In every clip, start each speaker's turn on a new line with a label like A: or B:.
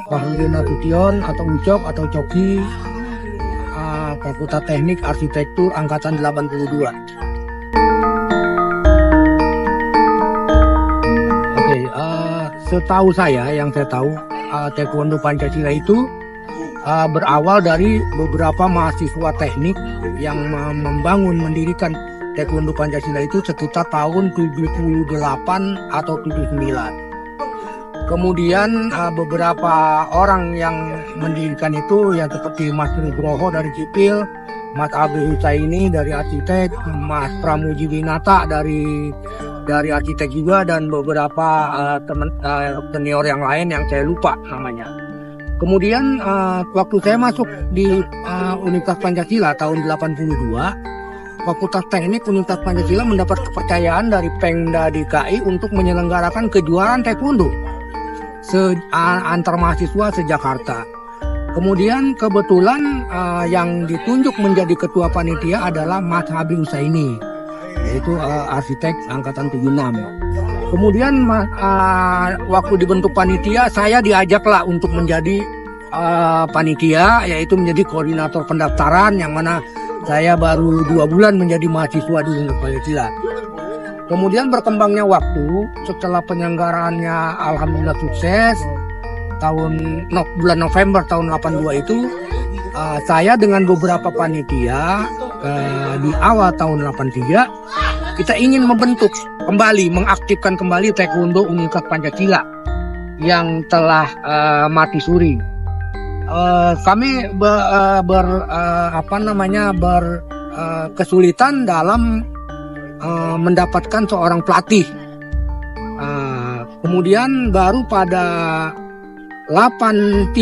A: Bahludin Nasution atau Ucok atau Coki, Fakultas Teknik Arsitektur Angkatan 82. Oke, setahu saya, yang saya tahu, Taekwondo Pancasila itu berawal dari beberapa mahasiswa teknik yang mendirikan Taekwondo Pancasila itu sekitar tahun 78 atau 79. Kemudian beberapa orang yang mendirikan itu yang seperti Mas Nugroho dari sipil, Mas Abi Husaini dari arsitek, Mas Pramuji Winata dari arsitek juga, dan beberapa teman senior yang lain yang saya lupa namanya. Kemudian waktu saya masuk di Universitas Pancasila tahun 82, Fakultas Teknik Universitas Pancasila mendapat kepercayaan dari Pemda DKI untuk menyelenggarakan kejuaraan taekwondo antar mahasiswa se-Jakarta. Kemudian kebetulan yang ditunjuk menjadi ketua panitia adalah Mas Habib Husaini, yaitu arsitek angkatan 76. Kemudian waktu dibentuk panitia, saya diajaklah untuk menjadi panitia, yaitu menjadi koordinator pendaftaran, yang mana saya baru 2 bulan menjadi mahasiswa di Universitas Pancasila. Kemudian berkembangnya waktu, setelah penyelenggaraannya alhamdulillah sukses, bulan November tahun 82 itu, saya dengan beberapa panitia di awal tahun 83, kita ingin membentuk kembali, mengaktifkan kembali Taekwondo Universitas Pancasila yang telah mati suri. Kami kesulitan dalam mendapatkan seorang pelatih. Kemudian baru pada 83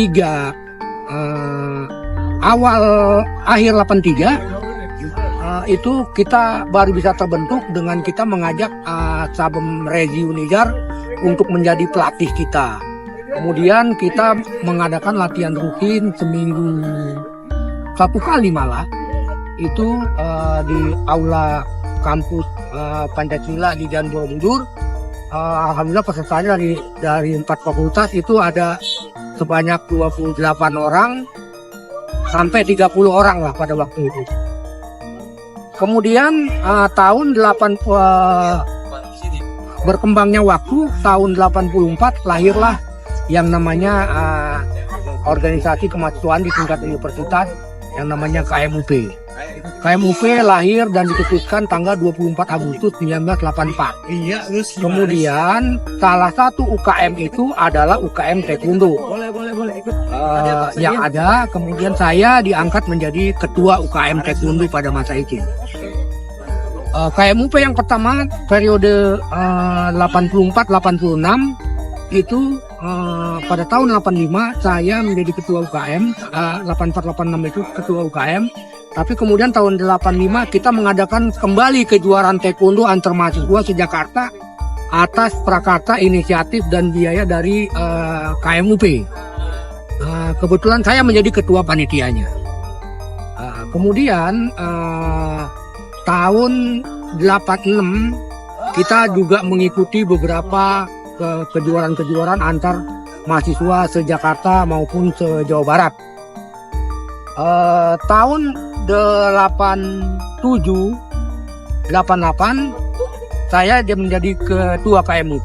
A: akhir 83 itu kita baru bisa terbentuk dengan kita mengajak Sabem Rezi Unijar untuk menjadi pelatih kita. Kemudian kita mengadakan latihan rutin seminggu 1 kali malah, itu di aula kampus Pancasila di Jalan Borobudur. Alhamdulillah pesertanya dari 4 fakultas itu ada sebanyak 28 orang sampai 30 orang lah pada waktu itu. Kemudian berkembangnya waktu, tahun 84 lahirlah yang namanya organisasi kemahasiswaan di tingkat universitas yang namanya KMUP. KMUP lahir dan dicetuskan tanggal 24 Agustus 1984. Kemudian salah satu UKM itu adalah UKM Taekwondo. Yang ada, kemudian saya diangkat menjadi ketua UKM Taekwondo pada masa itu. KMUP yang pertama periode 84-86 itu pada tahun 85 saya menjadi ketua UKM, 84-86 itu ketua UKM. Tapi kemudian tahun 85 kita mengadakan kembali kejuaraan taekwondo antar mahasiswa se-Jakarta atas prakarsa inisiatif dan biaya dari KMUP. Kebetulan saya menjadi ketua panitianya. Kemudian tahun 86 kita juga mengikuti beberapa kejuaraan-kejuaraan antar mahasiswa se-Jakarta maupun se-Jawa Barat. Tahun 87-88 saya menjadi ketua KMUP.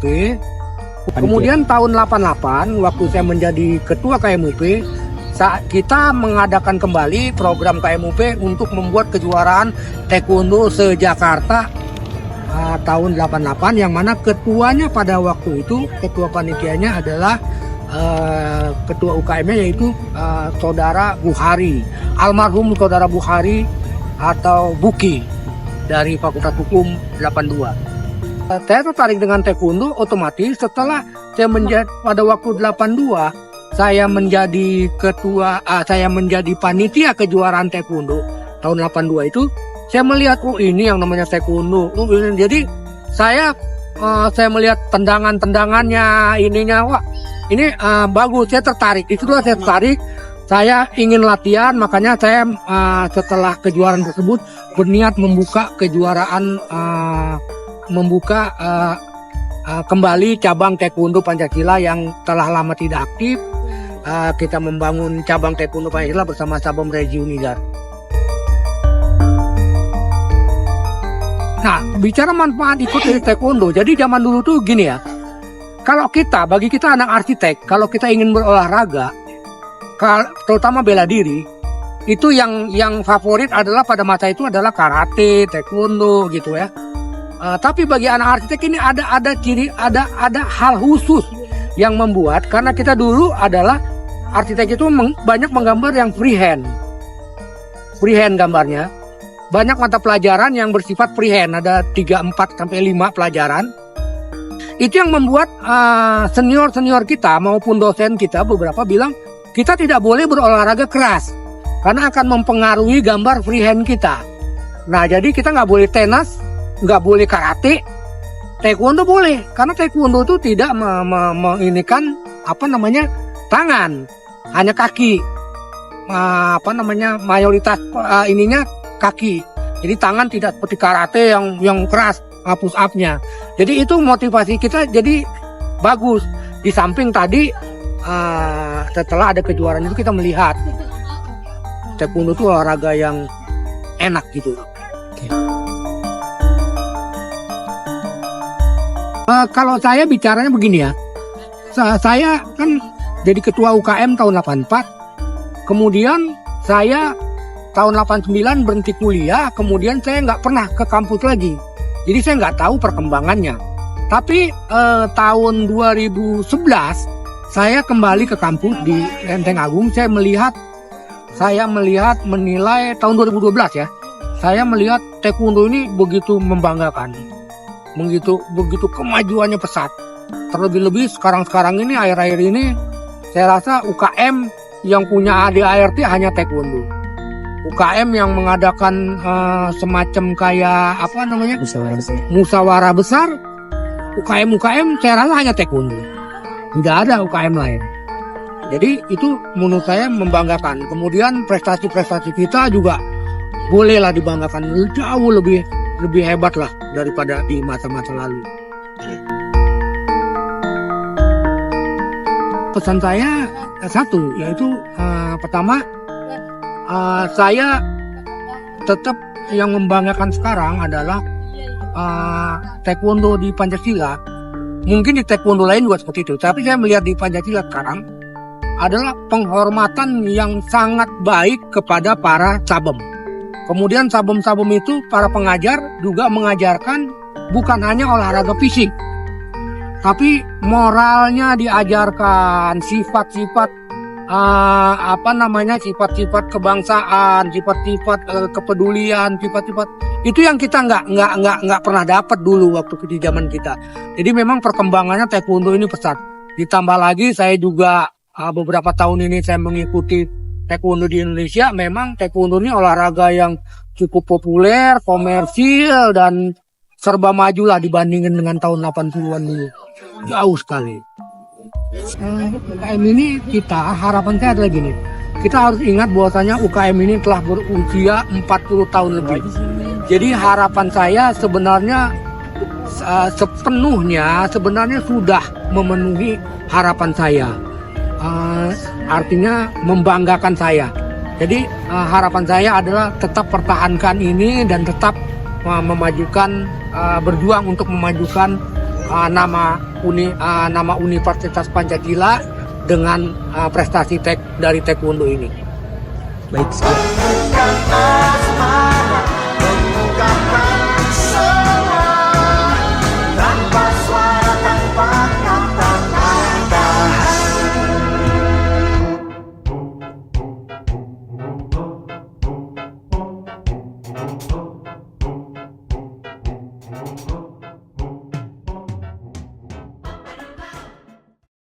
A: Kemudian tahun 88 waktu saya menjadi ketua KMUP, kita mengadakan kembali program KMUP untuk membuat kejuaraan taekwondo se-Jakarta tahun 88, yang mana ketuanya pada waktu itu, ketua panitianya adalah ketua UKM-nya yaitu saudara Bukhari, almarhum saudara Bukhari atau Buki dari Fakultas Hukum 82. Saya tertarik dengan taekwondo otomatis setelah saya pada waktu 82 saya menjadi saya menjadi panitia kejuaraan taekwondo tahun 82 itu. Saya melihat ini yang namanya taekwondo. Jadi saya melihat tendangannya ininya, wah ini bagus, saya tertarik. Itulah saya tertarik. Saya ingin latihan, makanya saya setelah kejuaraan tersebut berniat membuka kejuaraan, kembali cabang taekwondo Pancasila yang telah lama tidak aktif. kita membangun cabang Taekwondo Pancasila bersama Sabam Regi Unidar. Nah, bicara manfaat ikut dari Taekwondo, jadi zaman dulu tuh gini ya, bagi kita anak arsitek, kalau kita ingin berolahraga, terutama bela diri, itu yang favorit adalah pada masa itu adalah karate, taekwondo gitu ya. Tapi bagi anak arsitek ini ada hal khusus yang membuat, karena kita dulu adalah arsitek itu banyak menggambar yang freehand gambarnya. Banyak mata pelajaran yang bersifat freehand, ada 3, 4 sampai 5 pelajaran. Itu yang membuat senior kita maupun dosen kita beberapa bilang kita tidak boleh berolahraga keras karena akan mempengaruhi gambar freehand kita. Nah, jadi kita nggak boleh tenis, nggak boleh karate, taekwondo boleh karena taekwondo itu tidak menginikan tangan, hanya kaki. Mayoritas ininya kaki. Jadi tangan tidak seperti karate yang keras push up-nya. Jadi itu motivasi kita jadi bagus. Di samping tadi setelah ada kejuaraan itu kita melihat taekwondo itu olahraga yang enak gitu. Kalau saya bicaranya begini ya. Saya kan jadi ketua UKM tahun 84. Kemudian saya tahun 89 berhenti kuliah, kemudian saya nggak pernah ke kampus lagi. Jadi saya nggak tahu perkembangannya. Tapi tahun 2011 saya kembali ke kampus di Lenteng Agung. Saya menilai tahun 2012 ya. Saya melihat taekwondo ini begitu membanggakan, begitu kemajuannya pesat. Terlebih-lebih sekarang ini akhir-akhir ini saya rasa UKM yang punya ADART hanya taekwondo. UKM yang mengadakan semacam kayak musyawarah besar, UKM saya rasa hanya taekwondo, tidak ada UKM lain. Jadi itu menurut saya membanggakan. Kemudian prestasi kita juga bolehlah dibanggakan, jauh lebih hebat lah daripada di masa-masa lalu. Pesan saya satu, yaitu pertama, saya tetap yang membanggakan sekarang adalah taekwondo di Pancasila. Mungkin di taekwondo lain juga seperti itu, tapi saya melihat di Pancasila sekarang adalah penghormatan yang sangat baik kepada para sabem. Kemudian sabem-sabem itu para pengajar juga mengajarkan bukan hanya olahraga fisik, tapi moralnya diajarkan, sifat-sifat sifat-sifat kebangsaan, sifat-sifat kepedulian, sifat-sifat itu yang kita nggak pernah dapat dulu waktu di zaman kita. Jadi memang perkembangannya taekwondo ini pesat. Ditambah lagi saya juga beberapa tahun ini saya mengikuti taekwondo di Indonesia. Memang taekwondo ini olahraga yang cukup populer, komersil, dan serba maju lah dibandingin dengan tahun 80-an dulu. Jauh sekali. UKM ini harapan saya adalah gini. Kita harus ingat bahwasanya UKM ini telah berusia 40 tahun lebih. Jadi harapan saya sebenarnya sepenuhnya sudah memenuhi harapan saya. Artinya membanggakan saya. Jadi harapan saya adalah tetap pertahankan ini dan tetap memajukan, berjuang untuk memajukan nama Universitas Pancasila dengan prestasi dari taekwondo ini.
B: Baik.